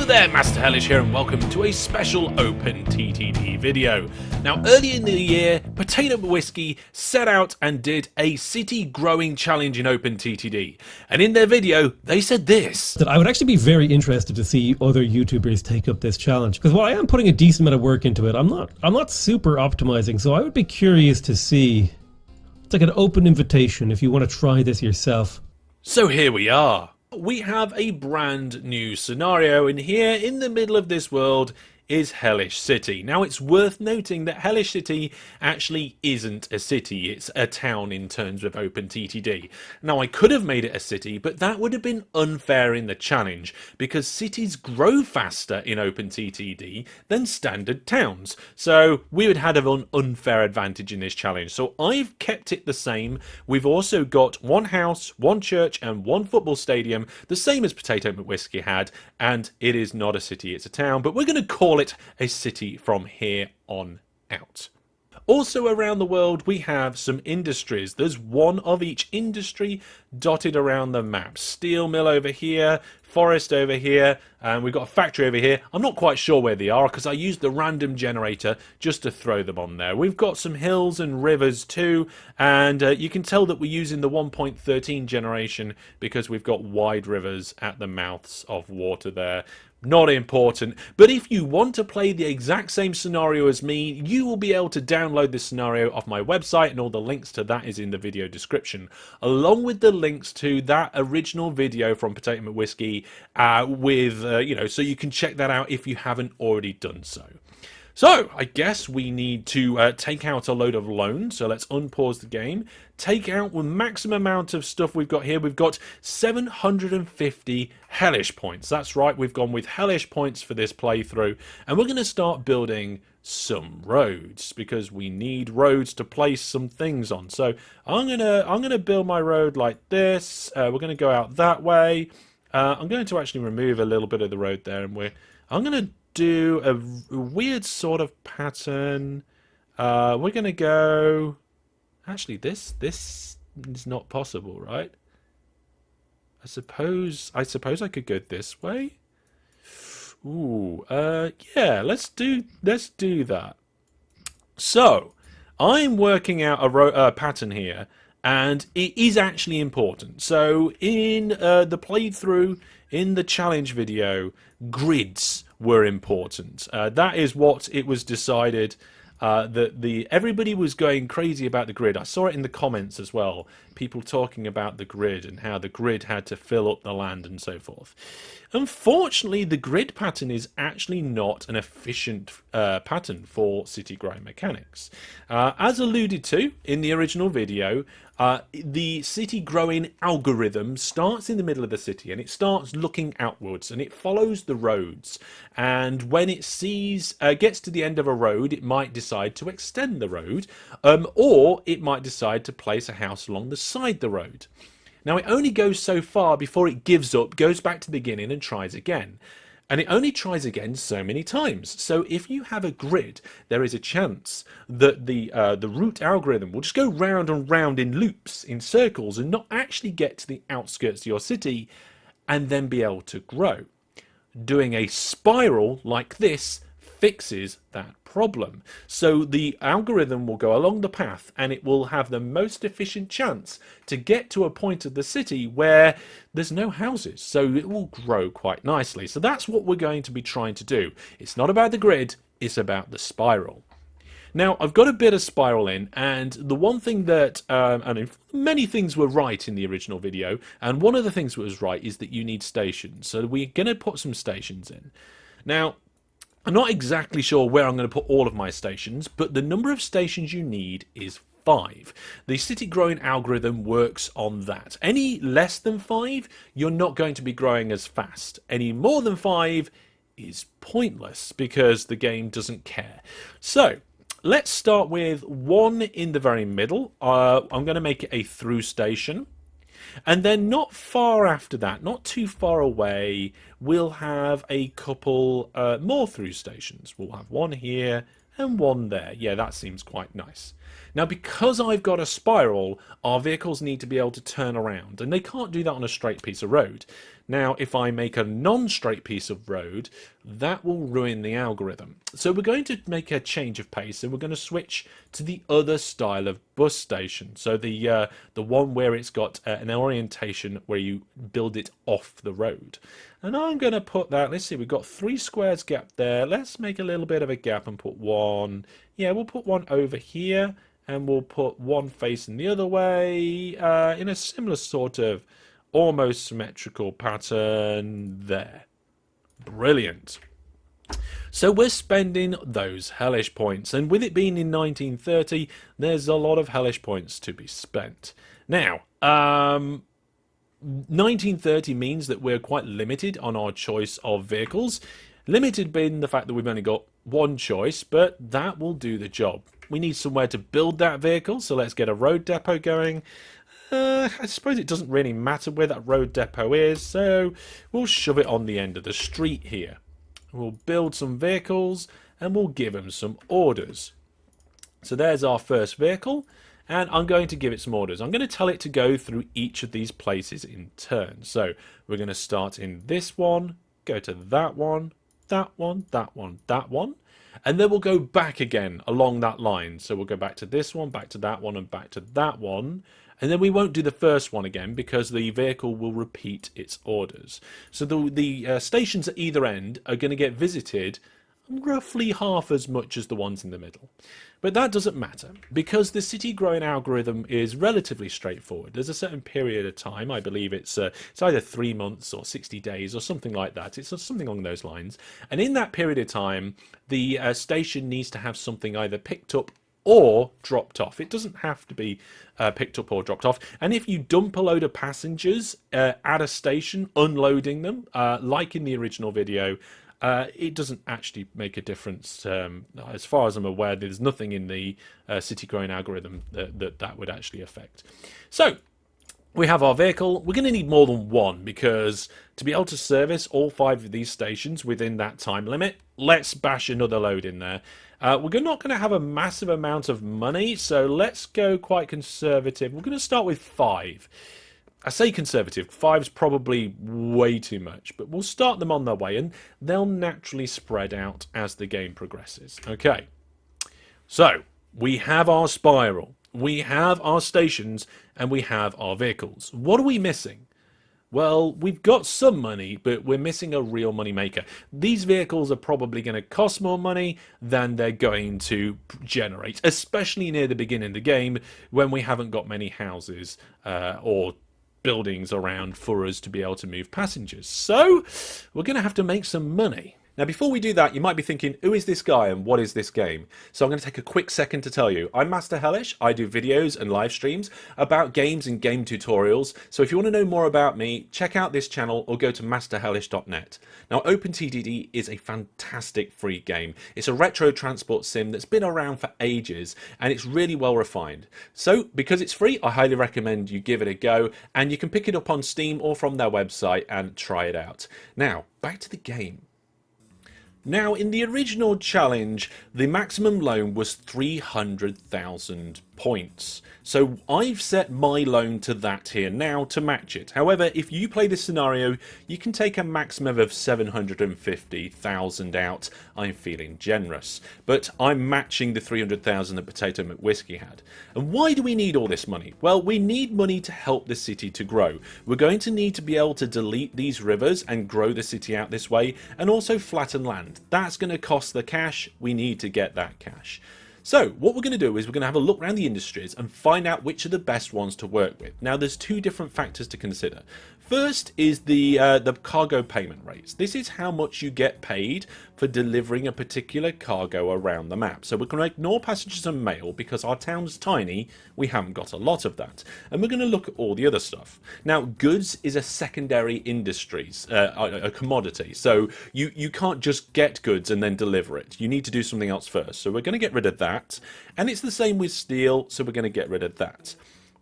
there, Master Hellish here, and welcome to a special OpenTTD video. Now, earlier in the year, PotatoMcWhiskey set out and did a city growing challenge in OpenTTD, and in their video, they said this. That I would actually be very interested to see other YouTubers take up this challenge, because while I am putting a decent amount of work into it, I'm not super optimizing, so I would be curious to see. It's like an open invitation if you want to try this yourself. So here we are. We have a brand new scenario, and here in the middle of this world is Hellish City. Now, it's worth noting that Hellish City actually isn't a city, it's a town in terms of OpenTTD. Now, I could have made it a city, but that would have been unfair in the challenge, because cities grow faster in OpenTTD than standard towns. So we would have an unfair advantage in this challenge. So I've kept it the same. We've also got one house, one church, and one football stadium, the same as PotatoMcWhiskey had, and it is not a city, it's a town, but we're going to call it a city from here on out. Also around the world we have some industries. There's one of each industry dotted around the map. Steel mill over here, forest over here, and we've got a factory over here. I'm not quite sure where they are because I used the random generator just to throw them on there. We've got some hills and rivers too, and you can tell that we're using the 1.13 generation because we've got wide rivers at the mouths of water there. Not important, but if you want to play the exact same scenario as me, you will be able to download this scenario off my website, and all the links to that is in the video description, along with the links to that original video from PotatoMcWhiskey so you can check that out if you haven't already done so. So, I guess we need to take out a load of loans, so let's unpause the game, take out the maximum amount of stuff we've got here. We've got 750 Hellish points. That's right, we've gone with Hellish points for this playthrough, and we're going to start building some roads, because we need roads to place some things on. So, I'm gonna build my road like this. We're going to go out that way. I'm going to actually remove a little bit of the road there, and I'm going to do a weird sort of pattern. We're gonna go. Actually, this is not possible, right? I suppose I could go this way. Ooh, yeah. Let's do that. So, I'm working out a pattern here, and it is actually important. So, in the playthrough, in the challenge video, grids were important. That is what it was decided. That everybody was going crazy about the grid. I saw it in the comments as well. People talking about the grid and how the grid had to fill up the land and so forth. Unfortunately, the grid pattern is actually not an efficient pattern for city growing mechanics. As alluded to in the original video, the city growing algorithm starts in the middle of the city, and it starts looking outwards, and it follows the roads, and when it gets to the end of a road, it might decide to extend the road, or it might decide to place a house along the side of the road. Now, it only goes so far before it gives up, goes back to the beginning and tries again. And it only tries again so many times. So if you have a grid, there is a chance that the route algorithm will just go round and round in loops, in circles, and not actually get to the outskirts of your city and then be able to grow. Doing a spiral like this fixes that problem. So the algorithm will go along the path, and it will have the most efficient chance to get to a point of the city where there's no houses. So it will grow quite nicely. So that's what we're going to be trying to do. It's not about the grid, it's about the spiral. Now, I've got a bit of spiral in, and the one thing that, many things were right in the original video, and one of the things that was right is that you need stations. So we're going to put some stations in. Now, I'm not exactly sure where I'm going to put all of my stations, but the number of stations you need is 5. The city growing algorithm works on that. Any less than 5, you're not going to be growing as fast. Any more than 5 is pointless because the game doesn't care. So, let's start with one in the very middle. I'm going to make it a through station. And then not far after that, not too far away, we'll have a couple more through stations. We'll have one here and one there. Yeah, that seems quite nice. Now, because I've got a spiral, our vehicles need to be able to turn around, and they can't do that on a straight piece of road. Now, if I make a non-straight piece of road, that will ruin the algorithm. So we're going to make a change of pace, and we're going to switch to the other style of bus station. So the one where it's got an orientation where you build it off the road. And I'm going to put that, let's see, we've got 3 squares gap there. Let's make a little bit of a gap and put one, yeah, we'll put one over here, and we'll put one facing the other way in a similar sort of almost symmetrical pattern there. Brilliant. So we're spending those Hellish points, and with it being in 1930, there's a lot of Hellish points to be spent. Now, 1930 means that we're quite limited on our choice of vehicles. Limited being the fact that we've only got one choice, but that will do the job. We need somewhere to build that vehicle, so let's get a road depot going. I suppose it doesn't really matter where that road depot is, so we'll shove it on the end of the street here. We'll build some vehicles and we'll give them some orders. So there's our first vehicle, and I'm going to give it some orders. I'm going to tell it to go through each of these places in turn. So we're going to start in this one, go to that one, that one, that one, that one, and then we'll go back again along that line. So we'll go back to this one, back to that one, and back to that one. And then we won't do the first one again because the vehicle will repeat its orders. So the stations at either end are going to get visited roughly half as much as the ones in the middle. But that doesn't matter because the city growing algorithm is relatively straightforward. There's a certain period of time, I believe it's either 3 months or 60 days or something like that. It's something along those lines. And in that period of time, the station needs to have something either picked up or dropped off. It doesn't have to be picked up or dropped off. And if you dump a load of passengers at a station, unloading them, like in the original video, it doesn't actually make a difference. As far as I'm aware, there's nothing in the city growing algorithm that would actually affect. So we have our vehicle. We're going to need more than one because to be able to service all 5 of these stations within that time limit, let's bash another load in there. We're not going to have a massive amount of money, so let's go quite conservative. We're going to start with 5. I say conservative, 5's probably way too much, but we'll start them on their way and they'll naturally spread out as the game progresses. Okay, so we have our spiral, we have our stations, and we have our vehicles. What are we missing? Well, we've got some money, but we're missing a real money maker. These vehicles are probably going to cost more money than they're going to generate, especially near the beginning of the game when we haven't got many houses or buildings around for us to be able to move passengers. So we're going to have to make some money. Now, before we do that, you might be thinking, who is this guy and what is this game? So I'm going to take a quick second to tell you. I'm Master Hellish. I do videos and live streams about games and game tutorials. So if you want to know more about me, check out this channel or go to masterhellish.net. Now, OpenTTD is a fantastic free game. It's a retro transport sim that's been around for ages and it's really well refined. So because it's free, I highly recommend you give it a go, and you can pick it up on Steam or from their website and try it out. Now, back to the game. Now, in the original challenge, the maximum loan was 300,000 points. So I've set my loan to that here now to match it. However, if you play this scenario, you can take a maximum of 750,000 out. I'm feeling generous. But I'm matching the 300,000 that PotatoMcWhiskey had. And why do we need all this money? Well, we need money to help the city to grow. We're going to need to be able to delete these rivers and grow the city out this way, and also flatten land. That's going to cost the cash. We need to get that cash. So what we're going to do is we're going to have a look around the industries and find out which are the best ones to work with. Now, there's 2 different factors to consider. First is the cargo payment rates. This is how much you get paid for delivering a particular cargo around the map. So we're going to ignore passengers and mail because our town's tiny. We haven't got a lot of that. And we're going to look at all the other stuff. Now, goods is a secondary industries, a commodity. So you can't just get goods and then deliver it. You need to do something else first. So we're going to get rid of that. And it's the same with steel. So we're going to get rid of that.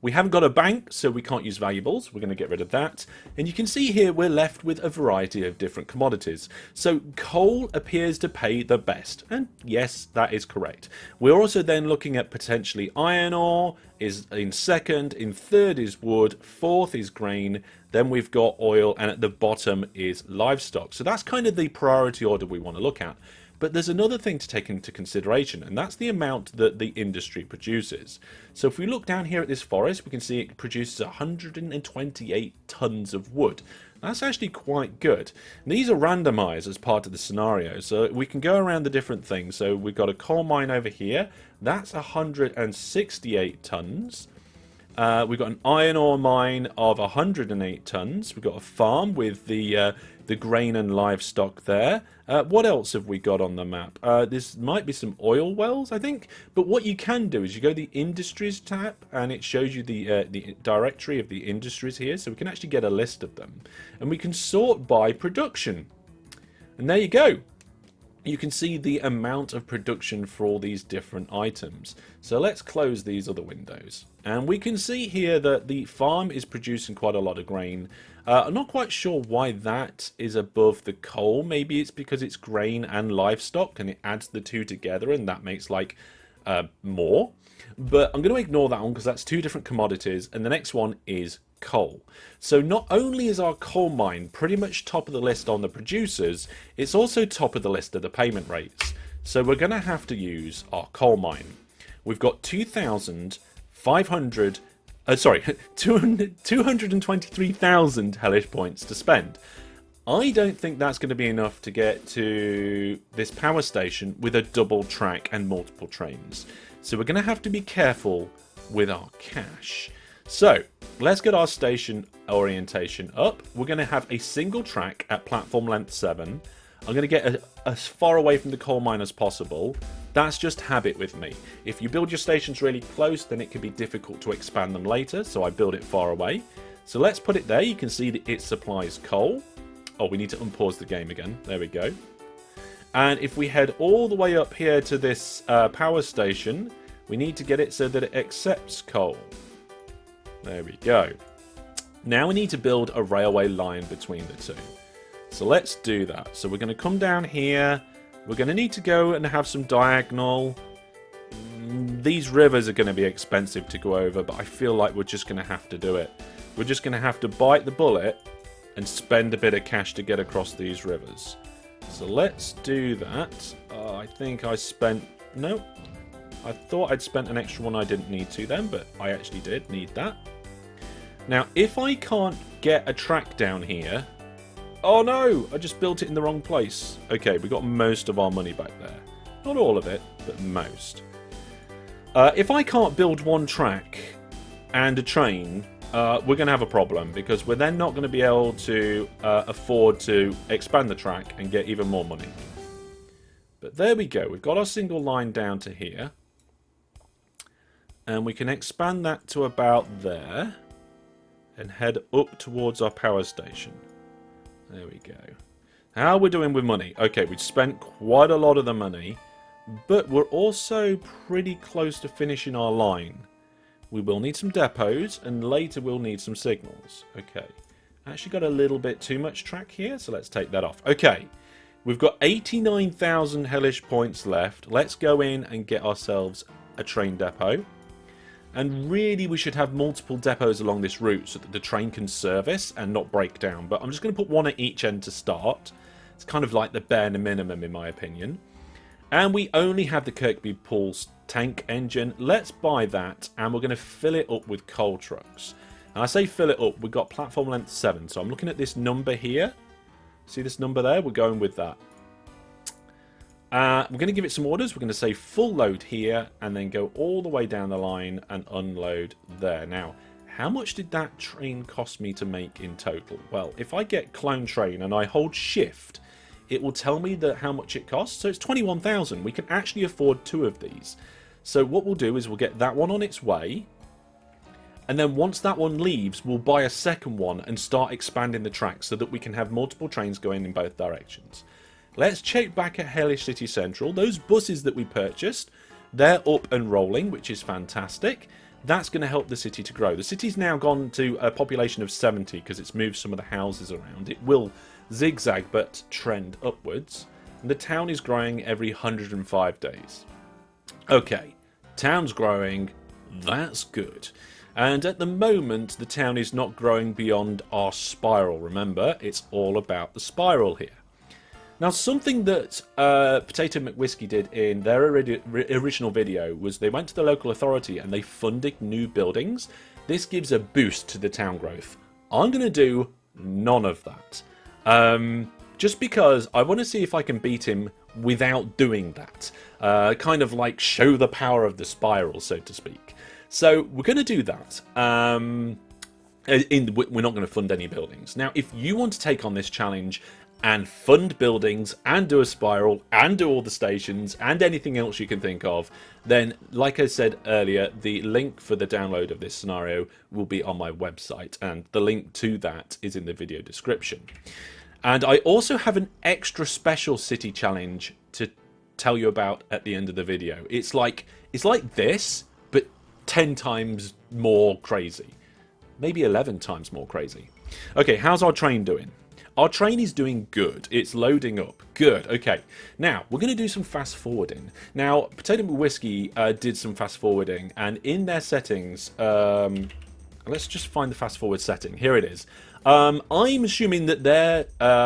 We haven't got a bank, so we can't use valuables. We're going to get rid of that. And you can see here we're left with a variety of different commodities. So coal appears to pay the best. And yes, that is correct. We're also then looking at potentially iron ore is in second. In third is wood. Fourth is grain. Then we've got oil. And at the bottom is livestock. So that's kind of the priority order we want to look at. But there's another thing to take into consideration, and that's the amount that the industry produces. So if we look down here at this forest, we can see it produces 128 tons of wood. That's actually quite good. And these are randomized as part of the scenario, so we can go around the different things. So we've got a coal mine over here. That's 168 tons. We've got an iron ore mine of 108 tons. We've got a farm with the grain and livestock there. What else have we got on the map? This might be some oil wells, I think. But what you can do is you go to the Industries tab, and it shows you the directory of the industries here. So we can actually get a list of them. And we can sort by production. And there you go. You can see the amount of production for all these different items. So let's close these other windows. And we can see here that the farm is producing quite a lot of grain. I'm not quite sure why that is above the coal. Maybe it's because it's grain and livestock and it adds the two together and that makes like more. But I'm going to ignore that one because that's two different commodities. And the next one is coal. So not only is our coal mine pretty much top of the list on the producers, it's also top of the list of the payment rates. So we're going to have to use our coal mine. We've got 223,000 Hellish points to spend. I don't think that's going to be enough to get to this power station with a double track and multiple trains. So we're going to have to be careful with our cash. So let's get our station orientation up. We're going to have a single track at platform length 7. I'm going to get as far away from the coal mine as possible. That's just habit with me. If you build your stations really close, then it can be difficult to expand them later, so I build it far away. So let's put it there. You can see that it supplies coal. Oh, we need to unpause the game again. There we go. And if we head all the way up here to this power station, we need to get it so that it accepts coal. There we go. Now we need to build a railway line between the two. So let's do that. So we're going to come down here. We're going to need to go and have some diagonal. These rivers are going to be expensive to go over, but I feel like we're just going to have to do it. We're just going to have to bite the bullet and spend a bit of cash to get across these rivers. So let's do that. I think I spent... No. I thought I'd spent an extra one I didn't need to then, but I actually did need that. Now, if I can't get a track down here... Oh no! I just built it in the wrong place. Okay, we got most of our money back there. Not all of it, but most. If I can't build one track and a train, we're going to have a problem, because we're then not going to be able to afford to expand the track and get even more money. But there we go. We've got our single line down to here. And we can expand that to about there. And head up towards our power station. There we go. How are we doing with money? Okay, we've spent quite a lot of the money. But we're also pretty close to finishing our line. We will need some depots, and later we'll need some signals. Okay. Actually got a little bit too much track here, so let's take that off. Okay. We've got 89,000 Hellish points left. Let's go in and get ourselves a train depot. And really we should have multiple depots along this route so that the train can service and not break down. But I'm just going to put one at each end to start. It's kind of like the bare minimum in my opinion. And we only have the Kirkby Pools tank engine. Let's buy that, and we're going to fill it up with coal trucks. And I say fill it up, we've got platform length 7. So I'm looking at this number here. See this number there? We're going with that. We're going to give it some orders. We're going to say full load here and then go all the way down the line and unload there. Now, how much did that train cost me to make in total? Well, if I get clone train and I hold shift, it will tell me how much it costs. So it's 21,000. We can actually afford 2 of these. So what we'll do is we'll get that one on its way. And then once that one leaves, we'll buy a second one and start expanding the track so that we can have multiple trains going in both directions. Let's check back at Hellish City Central. Those buses that we purchased, they're up and rolling, which is fantastic. That's going to help the city to grow. The city's now gone to a population of 70 because it's moved some of the houses around. It will zigzag but trend upwards. And the town is growing every 105 days. Okay, town's growing. That's good. And at the moment, the town is not growing beyond our spiral. Remember, it's all about the spiral here. Now, something that PotatoMcWhiskey did in their original video was they went to the local authority and they funded new buildings. This gives a boost to the town growth. I'm going to do none of that. Just because I want to see if I can beat him without doing that. Kind of like show the power of the spiral, so to speak. So we're going to do that. We're not going to fund any buildings. Now, if you want to take on this challenge and fund buildings and do a spiral and do all the stations and anything else you can think of, then, like I said earlier, the link for the download of this scenario will be on my website, and the link to that is in the video description. And I also have an extra special city challenge to tell you about at the end of the video. It's like this, but 10 times more crazy. Maybe 11 times more crazy. Okay, how's our train doing? Our train is doing good. It's loading up. Good. Okay. Now, we're going to do some fast forwarding. Now, PotatoMcWhiskey did some fast forwarding, and in their settings, let's just find the fast forward setting. Here it is. I'm assuming that their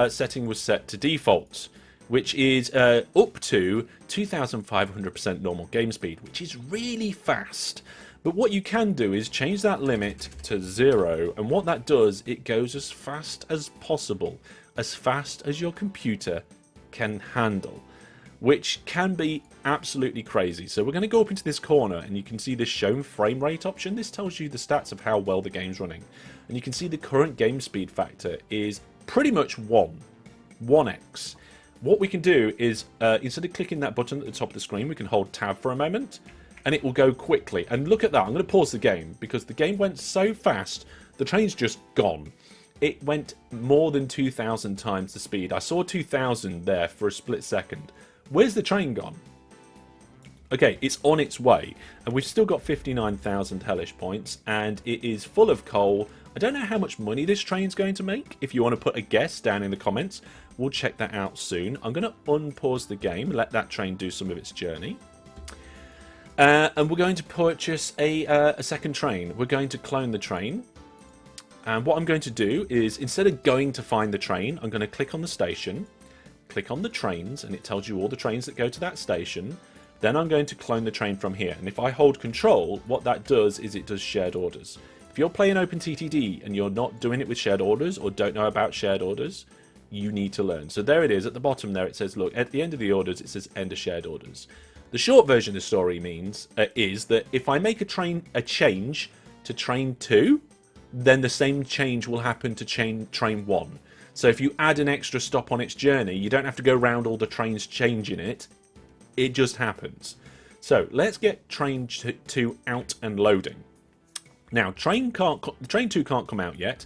setting was set to default, which is up to 2,500% normal game speed, which is really fast. But what you can do is change that limit to 0, and what that does, it goes as fast as possible, as fast as your computer can handle, which can be absolutely crazy. So we're going to go up into this corner, and you can see this shown frame rate option. This tells you the stats of how well the game's running, and you can see the current game speed factor is pretty much 1x. What we can do is, instead of clicking that button at the top of the screen, we can hold tab for a moment, and it will go quickly. And look at that. I'm going to pause the game because the game went so fast, the train's just gone. It went more than 2,000 times the speed. I saw 2,000 there for a split second. Where's the train gone? Okay, it's on its way, and we've still got 59,000 Hellish points, and it is full of coal. I don't know how much money this train's going to make. If you want to put a guess down in the comments, we'll check that out soon. I'm going to unpause the game, let that train do some of its journey. And we're going to purchase a second train. We're going to clone the train. And what I'm going to do is, instead of going to find the train, I'm going to click on the station, click on the trains, and it tells you all the trains that go to that station. Then I'm going to clone the train from here. And if I hold control, what that does is it does shared orders. If you're playing OpenTTD and you're not doing it with shared orders or don't know about shared orders, you need to learn. So there it is. At the bottom there, it says, look, at the end of the orders, it says end of shared orders. The short version of the story means is that if I make a change to train 2, then the same change will happen to train 1. So if you add an extra stop on its journey, you don't have to go around all the trains changing it. It just happens. So let's get train 2 out and loading. Now, train 2 can't come out yet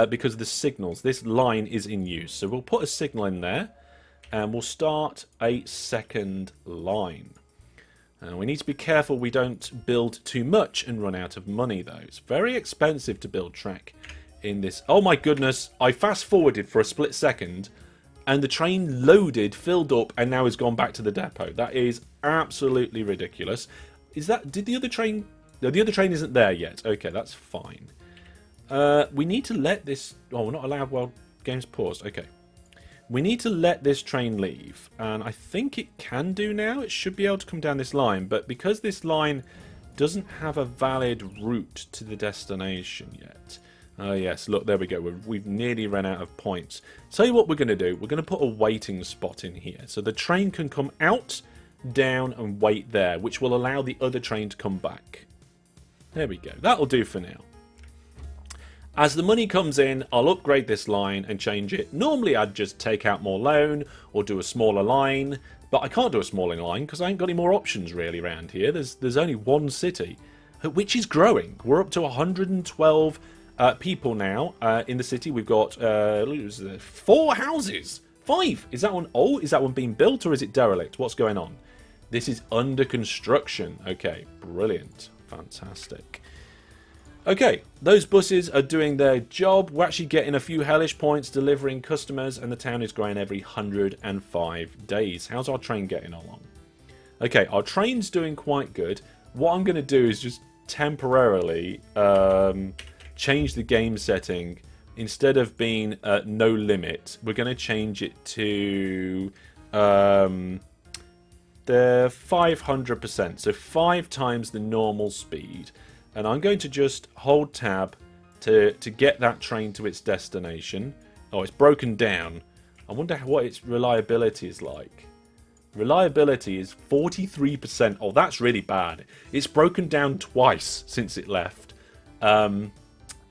because of the signals. This line is in use. So we'll put a signal in there and we'll start a second line. We need to be careful we don't build too much and run out of money, though. It's very expensive to build track in this. Oh my goodness, I fast forwarded for a split second and the train loaded, filled up, and now has gone back to the depot. That is absolutely ridiculous. Is that... Did the other train... No, the other train isn't there yet. Okay, that's fine. We need to let this... Oh, we're not allowed while game's paused. Okay. We need to let this train leave, and I think it can do now. It should be able to come down this line, but because this line doesn't have a valid route to the destination yet. Oh yes, look, there we go. We've nearly run out of points. Tell you what we're going to do. We're going to put a waiting spot in here, so the train can come out, down, and wait there, which will allow the other train to come back. There we go. That'll do for now. As the money comes in, I'll upgrade this line and change it. Normally I'd just take out more loan or do a smaller line, but I can't do a smaller line because I ain't got any more options really around here. There's only one city, which is growing. We're up to 112 people now in the city. We've got 4 houses. 5. Is that one old? Is that one being built or is it derelict? What's going on? This is under construction. Okay, brilliant. Fantastic. Okay, those buses are doing their job. We're actually getting a few Hellish points, delivering customers, and the town is growing every 105 days. How's our train getting along? Okay, our train's doing quite good. What I'm going to do is just temporarily change the game setting. Instead of being no limit, we're going to change it to the 500%. So 5 times the normal speed. And I'm going to just hold tab to get that train to its destination. Oh, it's broken down. I wonder what its reliability is like. Reliability is 43%. Oh, that's really bad. It's broken down twice since it left. And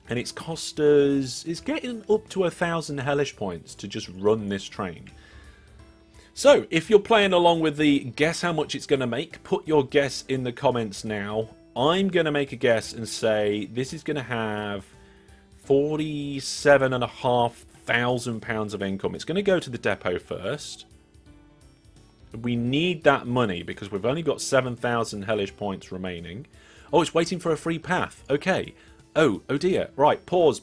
it's cost us... It's getting up to 1,000 Hellish points to just run this train. So, if you're playing along with the guess how much it's going to make, put your guess in the comments now. I'm going to make a guess and say this is going to have £47,500 of income. It's going to go to the depot first. We need that money because we've only got 7,000 Hellish points remaining. Oh, it's waiting for a free path. Okay. Oh dear. Right, pause.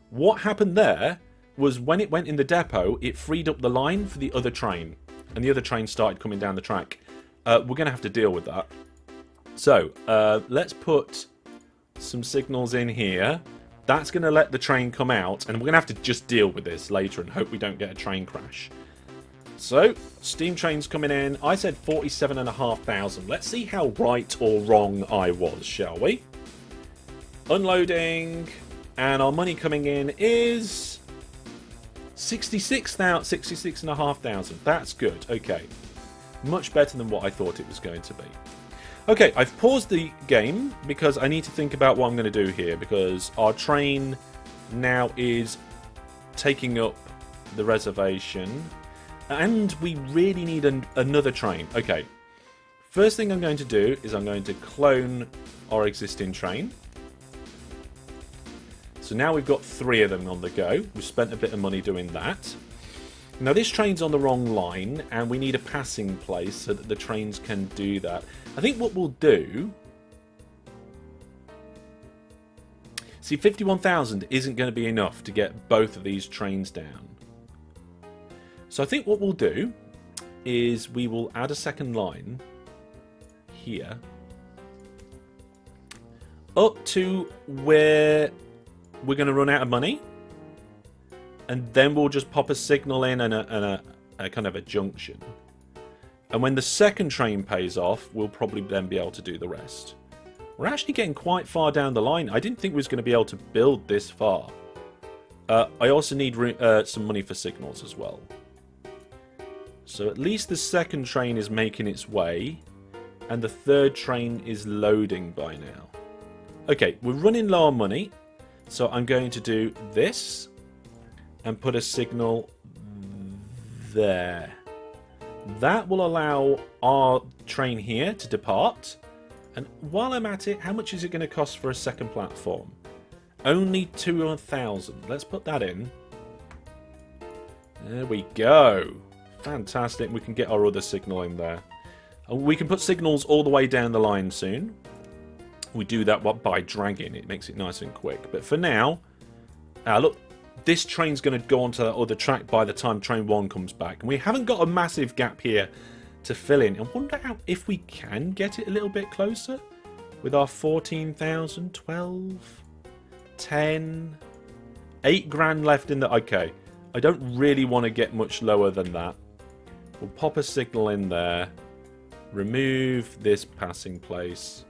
What happened there was when it went in the depot, it freed up the line for the other train. And the other train started coming down the track. We're going to have to deal with that. So, let's put some signals in here. That's going to let the train come out, and we're going to have to just deal with this later and hope we don't get a train crash. So, steam train's coming in. I said 47,500. Let's see how right or wrong I was, shall we? Unloading, and our money coming in is 66,500. That's good. Okay. Much better than what I thought it was going to be. Okay, I've paused the game because I need to think about what I'm going to do here because our train now is taking up the reservation and we really need another train. Okay, first thing I'm going to do is I'm going to clone our existing train. So now we've got 3 of them on the go. We've spent a bit of money doing that. Now this train's on the wrong line and we need a passing place so that the trains can do that. I think what we'll do... See, 51,000 isn't going to be enough to get both of these trains down. So I think what we'll do is we will add a second line here up to where we're going to run out of money. And then we'll just pop a signal in and a kind of a junction. And when the second train pays off, we'll probably then be able to do the rest. We're actually getting quite far down the line. I didn't think we was going to be able to build this far. I also need some money for signals as well. So at least the second train is making its way. And the third train is loading by now. Okay, we're running low on money. So I'm going to do this. And put a signal there. That will allow our train here to depart. And while I'm at it, how much is it going to cost for a second platform? Only 2,000. Let's put that in. There we go. Fantastic. We can get our other signal in there. And we can put signals all the way down the line soon. We do that by dragging. It makes it nice and quick. But for now, look. This train's going to go onto that other track by the time train 1 comes back. And we haven't got a massive gap here to fill in. I wonder if we can get it a little bit closer. With our 14,000, 12, 10, 8 grand left in the... Okay, I don't really want to get much lower than that. We'll pop a signal in there. Remove this passing place.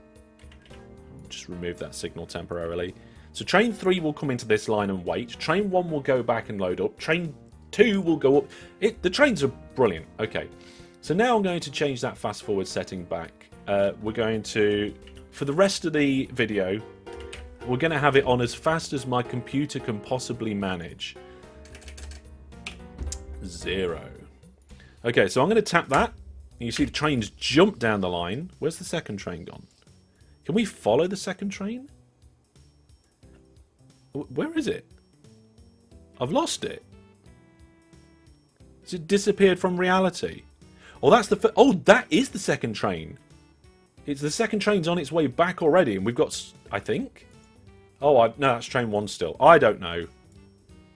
Just remove that signal temporarily. So train 3 will come into this line and wait. Train 1 will go back and load up. Train 2 will go up. The trains are brilliant. Okay. So now I'm going to change that fast forward setting back. We're going to, for the rest of the video, we're going to have it on as fast as my computer can possibly manage. 0. Okay, so I'm going to tap that. You see the trains jump down the line. Where's the second train gone? Can we follow the second train? Where is it? I've lost it. Has it disappeared from reality? Oh, that's the... Oh, that is the second train. It's the second train's on its way back already, and we've got... I think? Oh, no, that's train 1 still. I don't know.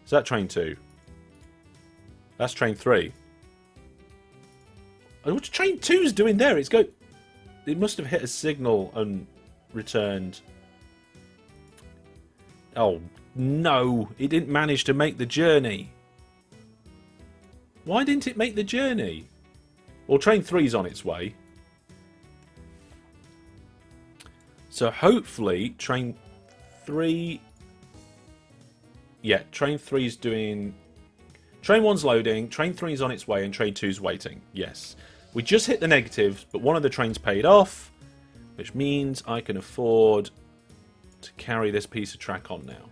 Is that train 2? That's train 3. What's train 2's doing there? It must have hit a signal and returned. Oh, no. It didn't manage to make the journey. Why didn't it make the journey? Well, train 3's on its way. So hopefully train 3... Yeah, train 3's doing... Train 1's loading, train 3's on its way, and train 2's waiting. Yes. We just hit the negatives, but one of the trains paid off, which means I can afford to carry this piece of track on now.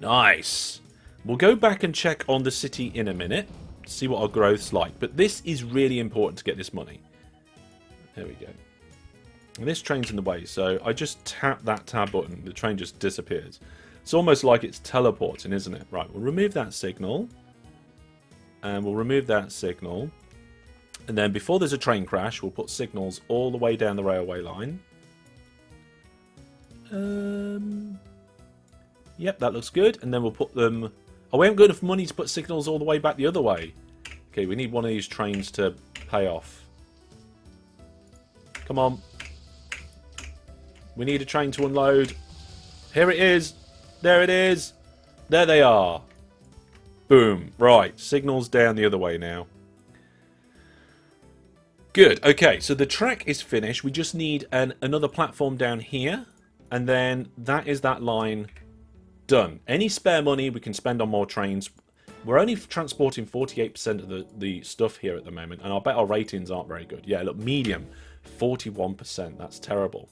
Nice. We'll go back and check on the city in a minute, see what our growth's like. But this is really important to get this money. There we go. And this train's in the way, so I just tap that tab button, the train just disappears. It's almost like it's teleporting, isn't it? Right, we'll remove that signal. And we'll remove that signal. And then before there's a train crash, we'll put signals all the way down the railway line. Yep, that looks good. And then we'll put them... Oh, we haven't got enough money to put signals all the way back the other way. Okay, we need one of these trains to pay off. Come on. We need a train to unload. Here it is. There it is. There they are. Boom. Right. Signals down the other way now. Good. Okay, so the track is finished. We just need another platform down here. And then that is that line done. Any spare money we can spend on more trains. We're only transporting 48% of the stuff here at the moment. And I bet our ratings aren't very good. Yeah, look, medium. 41%. That's terrible.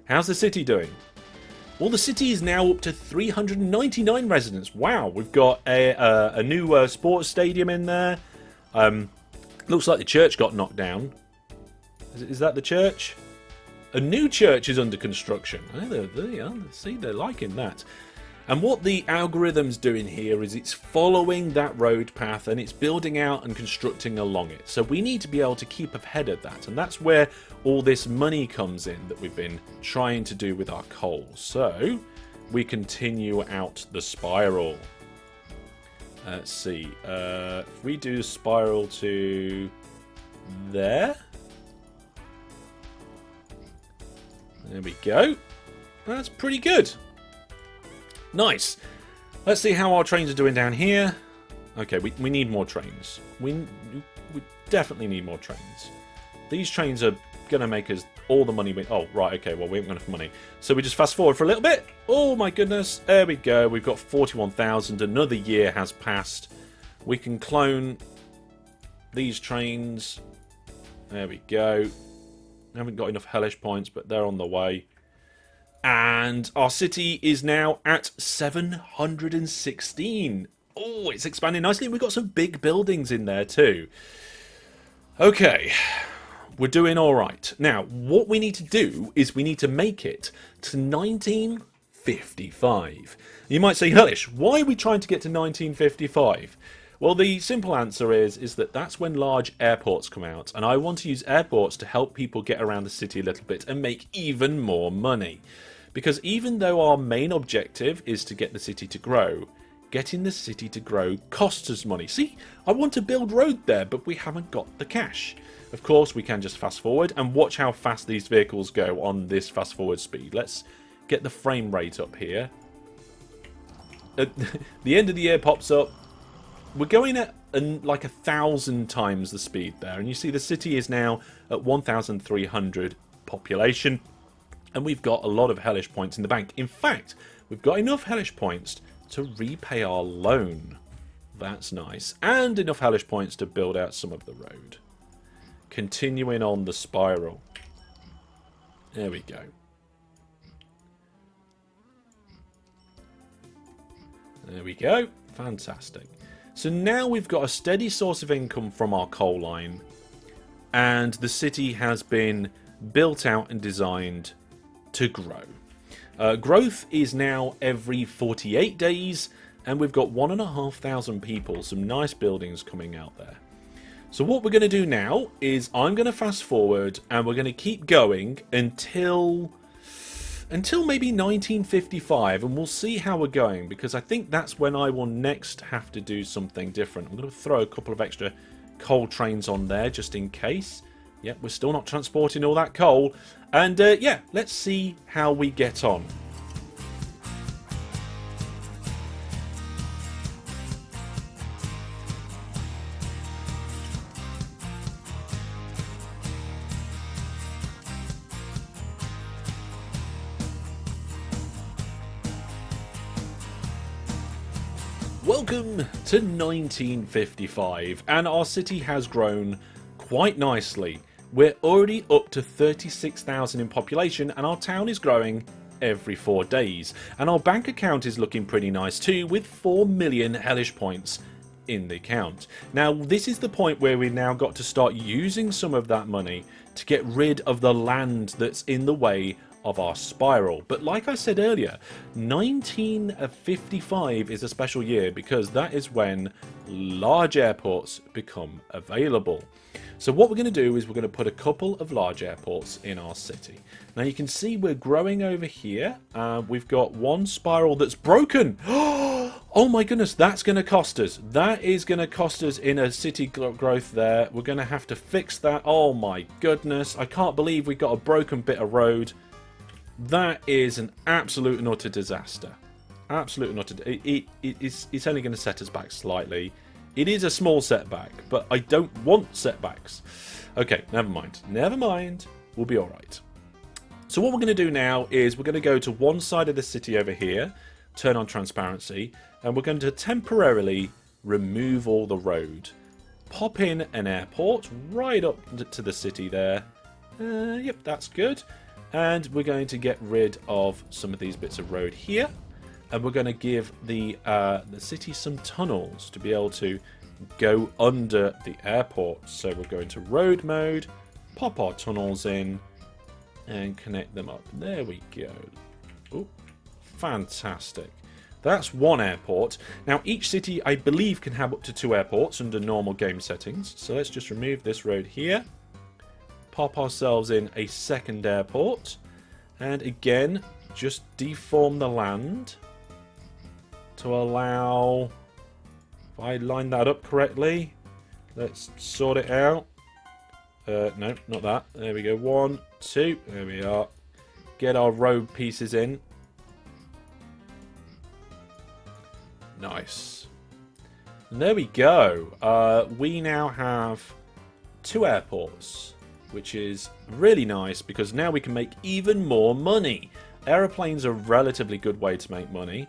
How's the city doing? Well, the city is now up to 399 residents. Wow, we've got a new sports stadium in there. Looks like the church got knocked down. Is that the church? A new church is under construction. Oh, see, they're liking that. And what the algorithm's doing here is it's following that road path and it's building out and constructing along it. So we need to be able to keep ahead of that. And that's where all this money comes in that we've been trying to do with our coal. So we continue out the spiral. Let's see. If we do spiral to there. There we go. That's pretty good. Nice. Let's see how our trains are doing down here. Okay, we need more trains. We definitely need more trains. These trains are going to make us all the money. Oh, right, okay, well, we haven't got enough money. So we just fast forward for a little bit. Oh, my goodness. There we go. We've got 41,000. Another year has passed. We can clone these trains. There we go. Haven't got enough Hellish points, but they're on the way. And our city is now at 716. Oh, it's expanding nicely. We've got some big buildings in there too. Okay, we're doing all right. Now, what we need to do is we need to make it to 1955. You might say, Hellish, why are we trying to get to 1955? Well, the simple answer is that that's when large airports come out. And I want to use airports to help people get around the city a little bit and make even more money. Because even though our main objective is to get the city to grow, getting the city to grow costs us money. See, I want to build road there, but we haven't got the cash. Of course, we can just fast forward and watch how fast these vehicles go on this fast forward speed. Let's get the frame rate up here. At the end of the year pops up. We're going at like 1,000 times the speed there. And you see the city is now at 1,300 population. And we've got a lot of Hellish points in the bank. In fact, we've got enough Hellish points to repay our loan. That's nice. And enough Hellish points to build out some of the road. Continuing on the spiral. There we go. There we go. Fantastic. So now we've got a steady source of income from our coal line. And the city has been built out and designed to grow. Growth is now every 48 days, and we've got 1,500 people, some nice buildings coming out there. So what we're going to do now is I'm going to fast forward and we're going to keep going until until maybe 1955, and we'll see how we're going, because I think that's when I will next have to do something different. I'm going to throw a couple of extra coal trains on there just in case. Yep, we're still not transporting all that coal. And yeah, let's see how we get on. Welcome to 1955, and our city has grown quite nicely. We're already up to 36,000 in population, and our town is growing every 4 days. And our bank account is looking pretty nice too, with 4 million Hellish points in the account. Now, this is the point where we've now got to start using some of that money to get rid of the land that's in the way of our spiral. But like I said earlier, 1955 is a special year because that is when large airports become available. So what we're going to do is we're going to put a couple of large airports in our city. Now you can see we're growing over here. We've got one spiral that's broken. Oh my goodness, that's going to cost us. That is going to cost us in a city growth there. We're going to have to fix that. Oh my goodness, I can't believe we got a broken bit of road. That is an absolute and utter disaster. Absolute and utter. It's only going to set us back slightly. It is a small setback, but I don't want setbacks. Okay, never mind. Never mind. We'll be all right. So what we're going to do now is we're going to go to one side of the city over here, turn on transparency, and we're going to temporarily remove all the road. Pop in an airport right up to the city there. Yep, that's good. And we're going to get rid of some of these bits of road here, and we're going to give the city some tunnels to be able to go under the airport. So we're going to road mode, pop our tunnels in, and connect them up. There we go. Oh, fantastic. That's one airport. Now each city, I believe, can have up to 2 airports under normal game settings. So let's just remove this road here. Pop ourselves in a second airport, and again just deform the land to allow, if I line that up correctly, let's sort it out. No, not that. There we go. 1, 2, there we are. Get our road pieces in. Nice. And there we go. We now have 2 airports, which is really nice because now we can make even more money. Aeroplanes are a relatively good way to make money,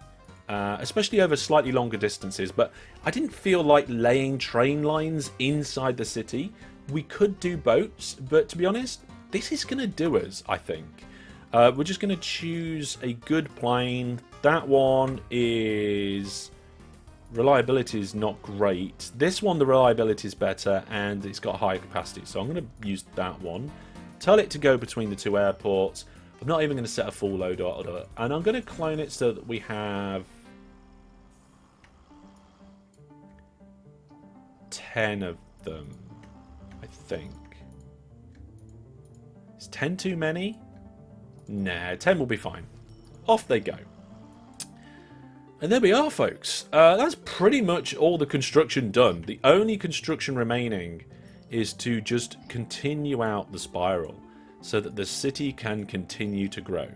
especially over slightly longer distances, but I didn't feel like laying train lines inside the city. We could do boats, but to be honest, this is going to do us, I think. We're just going to choose a good plane. That one is... reliability is not great. This one, the reliability is better, and it's got higher capacity. So I'm going to use that one. Tell it to go between the 2 airports. I'm not even going to set a full load order. And I'm going to clone it so that we have 10 of them, I think. Is 10 too many? Nah, 10 will be fine. Off they go. And there we are, folks. That's pretty much all the construction done. The only construction remaining is to just continue out the spiral so that the city can continue to grow.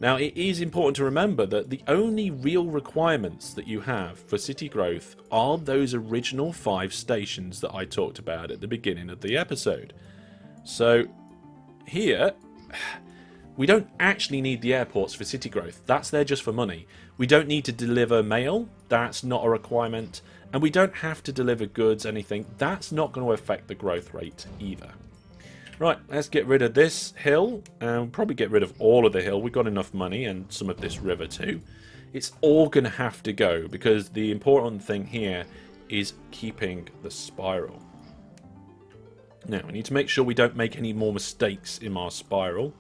Now, it is important to remember that the only real requirements that you have for city growth are those original 5 stations that I talked about at the beginning of the episode. So, here... we don't actually need the airports for city growth. That's there just for money. We don't need to deliver mail. That's not a requirement. And we don't have to deliver goods, anything. That's not going to affect the growth rate either. Right, let's get rid of this hill. And probably get rid of all of the hill. We've got enough money and some of this river too. It's all going to have to go because the important thing here is keeping the spiral. Now, we need to make sure we don't make any more mistakes in our spiral.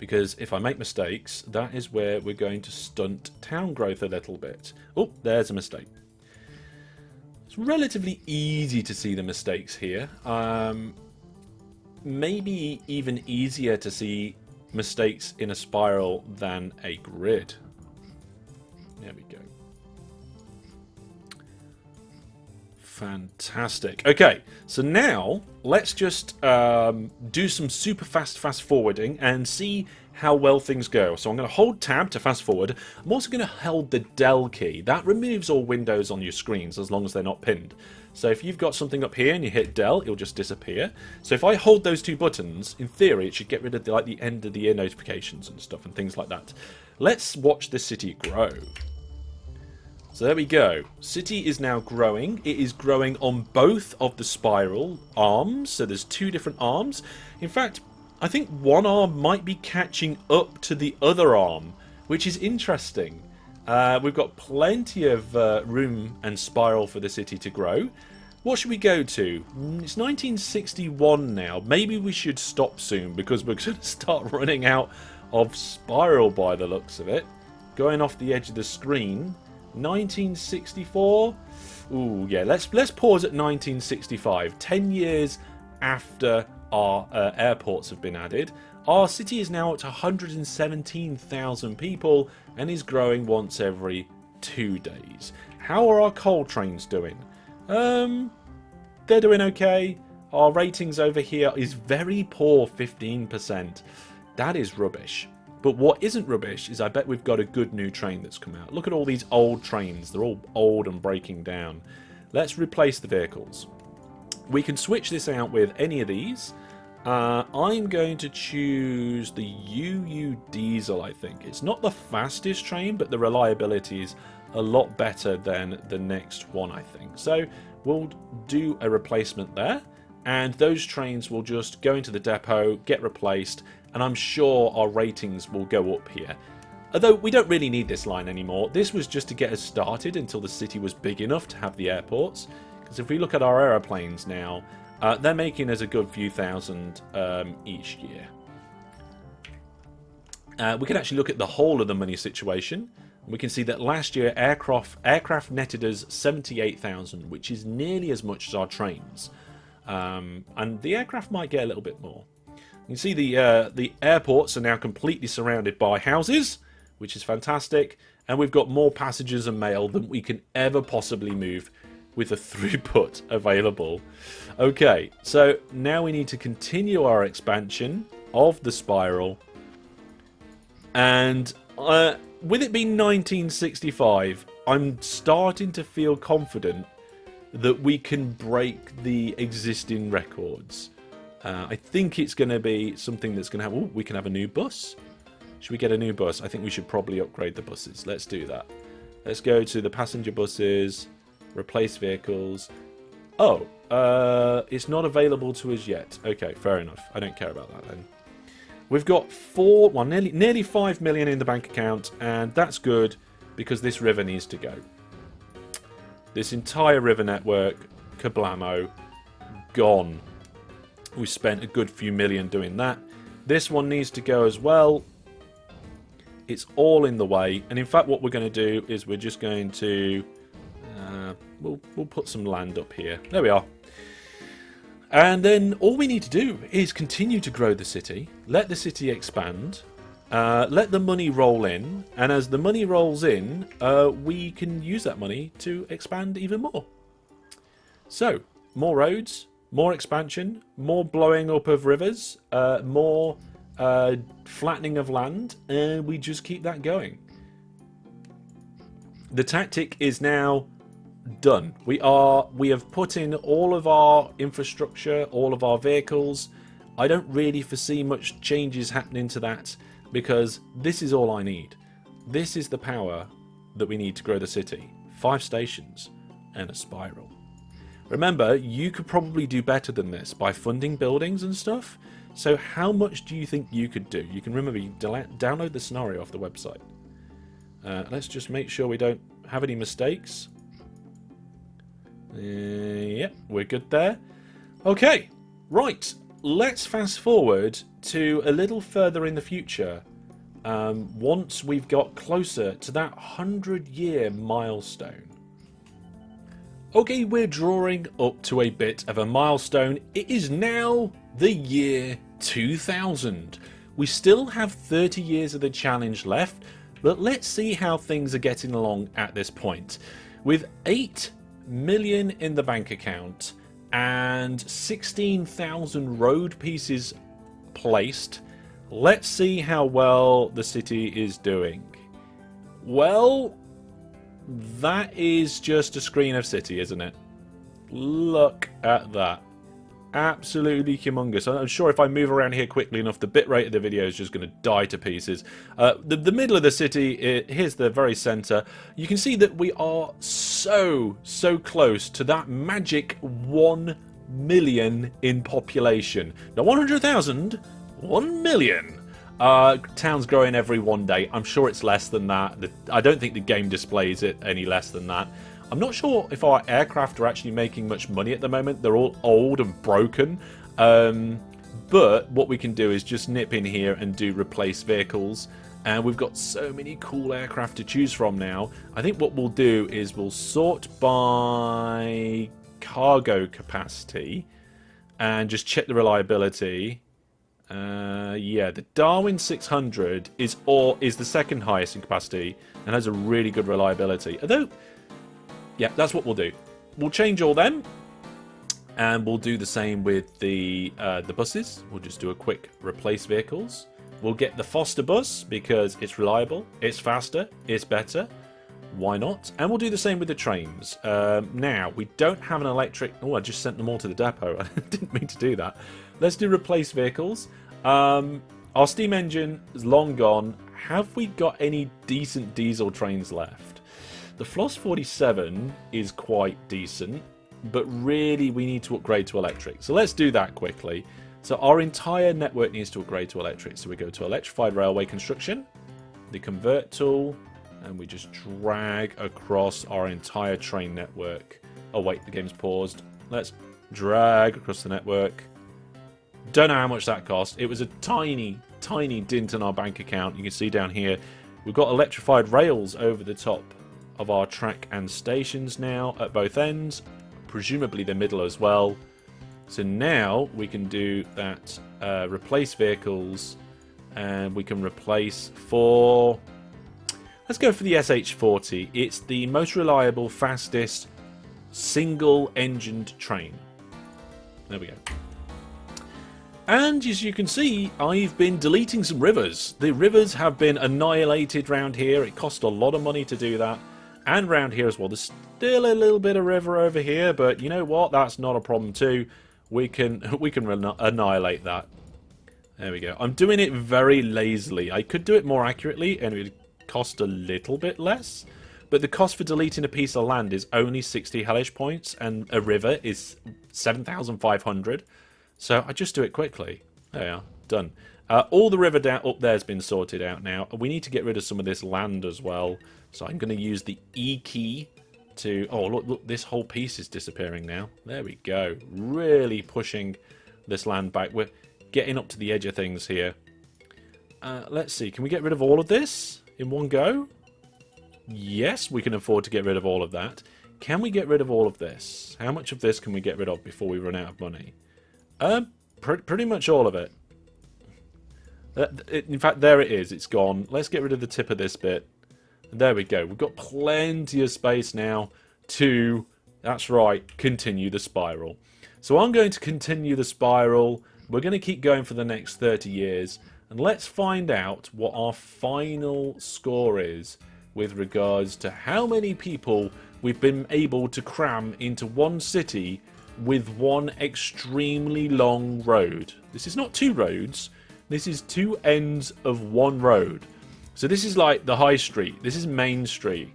Because if I make mistakes, that is where we're going to stunt town growth a little bit. Oh, there's a mistake. It's relatively easy to see the mistakes here. Maybe even easier to see mistakes in a spiral than a grid. There we go. Fantastic. Okay, so now let's just do some super fast forwarding and see how well things go. So I'm going to hold tab to fast forward. I'm also going to hold the del key. That removes all windows on your screens as long as they're not pinned. So if you've got something up here and you hit del, it'll just disappear. So if I hold those two buttons, in theory, it should get rid of the end of the year notifications and stuff and things like that. Let's watch the city grow. So there we go. City is now growing. It is growing on both of the spiral arms. So there's two different arms. In fact, I think one arm might be catching up to the other arm, which is interesting. We've got plenty of room and spiral for the city to grow. What should we go to? It's 1961 now. Maybe we should stop soon because we're going to start running out of spiral by the looks of it. Going off the edge of the screen. 1964. Ooh, yeah. Let's pause at 1965. 10 years after our airports have been added. Our city is now at 117,000 people and is growing once every 2 days. How are our coal trains doing? They're doing okay. Our ratings over here is very poor, 15%. That is rubbish. But what isn't rubbish is I bet we've got a good new train that's come out. Look at all these old trains. They're all old and breaking down. Let's replace the vehicles. We can switch this out with any of these. I'm going to choose the UU Diesel, I think. It's not the fastest train, but the reliability is a lot better than the next one, I think. So we'll do a replacement there. And those trains will just go into the depot, get replaced, and I'm sure our ratings will go up here. Although we don't really need this line anymore. This was just to get us started until the city was big enough to have the airports. Because if we look at our aeroplanes now, they're making us a good few thousand each year. We can actually look at the whole of the money situation. We can see that last year aircraft netted us 78,000, which is nearly as much as our trains. And the aircraft might get a little bit more. You can see the airports are now completely surrounded by houses, which is fantastic. And we've got more passengers and mail than we can ever possibly move with the throughput available. Okay, so now we need to continue our expansion of the spiral. And with it being 1965, I'm starting to feel confident that we can break the existing records. I think it's going to be something that's going to have... Ooh, we can have a new bus. Should we get a new bus? I think we should probably upgrade the buses. Let's do that. Let's go to the passenger buses, replace vehicles. Oh, it's not available to us yet. Okay, fair enough. I don't care about that then. We've got nearly 5 million in the bank account, and that's good because this river needs to go. This entire river network, kablamo, gone. We spent a good few million doing that. This one needs to go as well. It's all in the way. And in fact, what we're going to do is we're just going to... we'll put some land up here. There we are. And then all we need to do is continue to grow the city. Let the city expand. Let the money roll in. And as the money rolls in, we can use that money to expand even more. So, more roads. More expansion, more blowing up of rivers, more flattening of land, and we just keep that going. The tactic is now done. We have put in all of our infrastructure, all of our vehicles. I don't really foresee much changes happening to that because this is all I need. This is the power that we need to grow the city. 5 stations and a spiral. Remember, you could probably do better than this by funding buildings and stuff. So how much do you think you could do? You can remember, you download the scenario off the website. Let's just make sure we don't have any mistakes. Yep, we're good there. Okay, right. Let's fast forward to a little further in the future. Once we've got closer to that 100-year milestone. Okay, we're drawing up to a bit of a milestone. It is now the year 2000. We still have 30 years of the challenge left, but let's see how things are getting along at this point. With 8 million in the bank account and 16,000 road pieces placed, let's see how well the city is doing. Well, that is just a screen of city, isn't it? Look at that. Absolutely humongous. I'm sure if I move around here quickly enough, the bitrate of the video is just going to die to pieces. The middle of the city, here's the very center. You can see that we are so close to that magic 1 million in population. Now 100,000, 1 million. Town's growing every 1 day. I'm sure it's less than that. I don't think the game displays it any less than that. I'm not sure if our aircraft are actually making much money at the moment. They're all old and broken. But what we can do is just nip in here and do replace vehicles. And we've got so many cool aircraft to choose from now. I think what we'll do is we'll sort by cargo capacity and just check the reliability. Yeah, the Darwin 600 is the second highest in capacity and has a really good reliability. Although, yeah, that's what we'll do. We'll change all them, and we'll do the same with the buses. We'll just do a quick replace vehicles. We'll get the Foster bus because it's reliable, it's faster, it's better. Why not? And we'll do the same with the trains. Now, we don't have an electric... Oh, I just sent them all to the depot. I didn't mean to do that. Let's do replace vehicles. Our steam engine is long gone. Have we got any decent diesel trains left? The Floss 47 is quite decent, but really we need to upgrade to electric. So let's do that quickly. So our entire network needs to upgrade to electric. So we go to electrified railway construction, the convert tool, and we just drag across our entire train network. Oh wait, the game's paused. Let's drag across the network. Don't know how much that cost. It was a tiny dint in our bank account. You can see down here, we've got electrified rails over the top of our track and stations now at both ends, presumably the middle as well. So now we can do that replace vehicles, and we can replace for... Let's go for the SH40. It's the most reliable, fastest, single-engined train. There we go. And as you can see, I've been deleting some rivers. The rivers have been annihilated round here. It cost a lot of money to do that. And round here as well. There's still a little bit of river over here, but you know what? That's not a problem too. We can annihilate that. There we go. I'm doing it very lazily. I could do it more accurately, and it would cost a little bit less. But the cost for deleting a piece of land is only 60 Hellish points, and a river is 7,500. So I just do it quickly. There we are. Done. All the river down up there has been sorted out now. We need to get rid of some of this land as well. So I'm going to use the E key to... Oh, look, this whole piece is disappearing now. There we go. Really pushing this land back. We're getting up to the edge of things here. Let's see. Can we get rid of all of this in one go? Yes, we can afford to get rid of all of that. Can we get rid of all of this? How much of this can we get rid of before we run out of money? Pretty much all of it. In fact, there it is. It's gone. Let's get rid of the tip of this bit. There we go. We've got plenty of space now to, that's right, continue the spiral. So I'm going to continue the spiral. We're going to keep going for the next 30 years. And let's find out what our final score is with regards to how many people we've been able to cram into one city with one extremely long road. This is not two roads. This is two ends of one road. So this is like the high street. This is Main Street.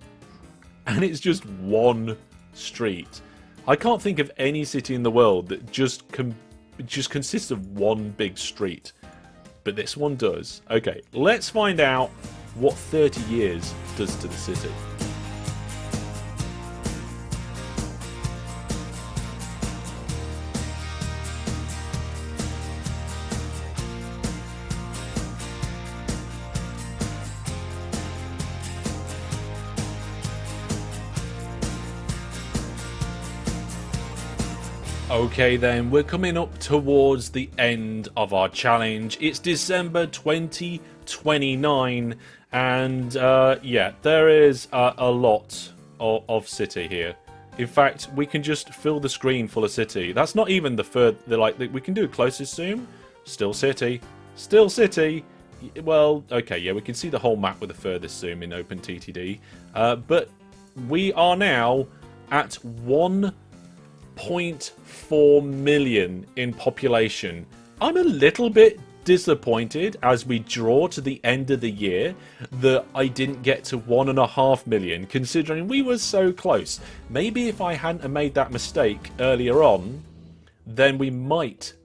And it's just one street. I can't think of any city in the world that just consists of one big street. But this one does. Okay, let's find out what 30 years does to the city. Okay then, we're coming up towards the end of our challenge. It's December 2029 and yeah, there is a lot of city here. In fact, we can just fill the screen full of city. That's not even we can do a closest zoom. Still city. Still city. Well, okay, yeah, we can see the whole map with the furthest zoom in OpenTTD. But we are now at 1.4 million in population. I'm a little bit disappointed as we draw to the end of the year that I didn't get to 1.5 million, considering we were so close. Maybe if I hadn't made that mistake earlier on, then we might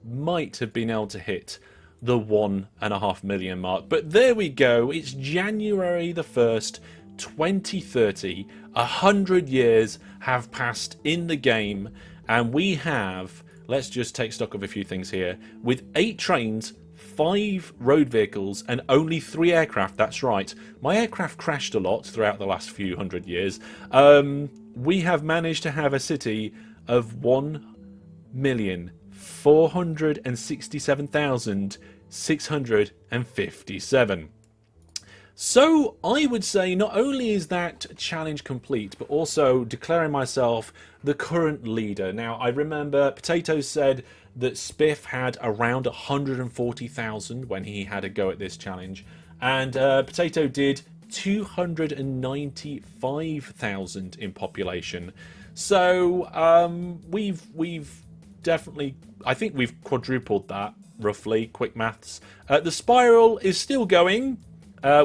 have been able to hit the 1.5 million mark. But there we go. It's January the 1st, 2030. 100 years have passed in the game, and we have, let's just take stock of a few things here, with 8 trains, 5 road vehicles, and only 3 aircraft. That's right, my aircraft crashed a lot throughout the last few hundred years. We have managed to have a city of 1,467,657. So I would say not only is that challenge complete, but also declaring myself the current leader. Now, I remember Potato said that Spiff had around 140,000 when he had a go at this challenge, and Potato did 295,000 in population. So we've definitely, I think we've quadrupled that, roughly. Quick maths. The spiral is still going.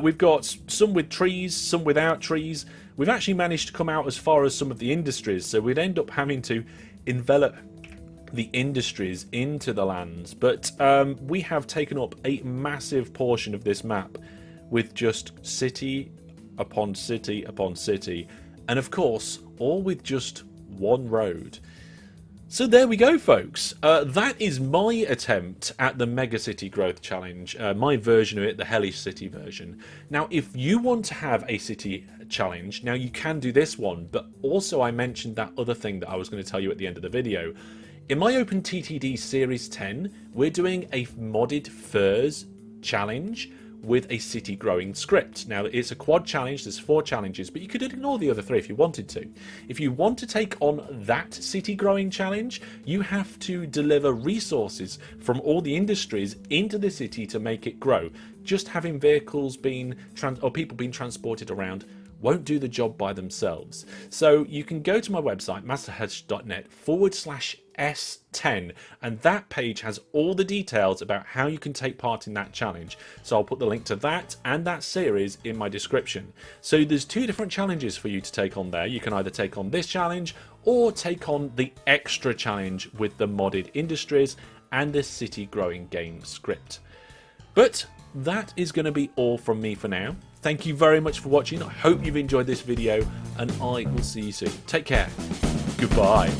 We've got some with trees, some without trees. We've actually managed to come out as far as some of the industries, so we'd end up having to envelop the industries into the lands. But we have taken up a massive portion of this map with just city upon city upon city, and of course all with just one road. So there we go, folks. That is my attempt at the Mega City Growth Challenge, my version of it, the Hellish City version. Now, if you want to have a city challenge, now you can do this one, but also I mentioned that other thing that I was going to tell you at the end of the video. In my OpenTTD Series 10, we're doing a modded furs challenge with a city growing script. Now, it's a quad challenge, there's 4 challenges, but you could ignore the other 3 if you wanted to. If you want to take on that city growing challenge, you have to deliver resources from all the industries into the city to make it grow. Just having vehicles or people being transported around won't do the job by themselves. So you can go to my website, masterhedge.net/S10, and that page has all the details about how you can take part in that challenge. So I'll put the link to that and that series in my description. So there's 2 different challenges for you to take on there. You can either take on this challenge or take on the extra challenge with the modded industries and the city growing game script. But that is going to be all from me for now. Thank you very much for watching. I hope you've enjoyed this video, and I will see you soon. Take care. Goodbye.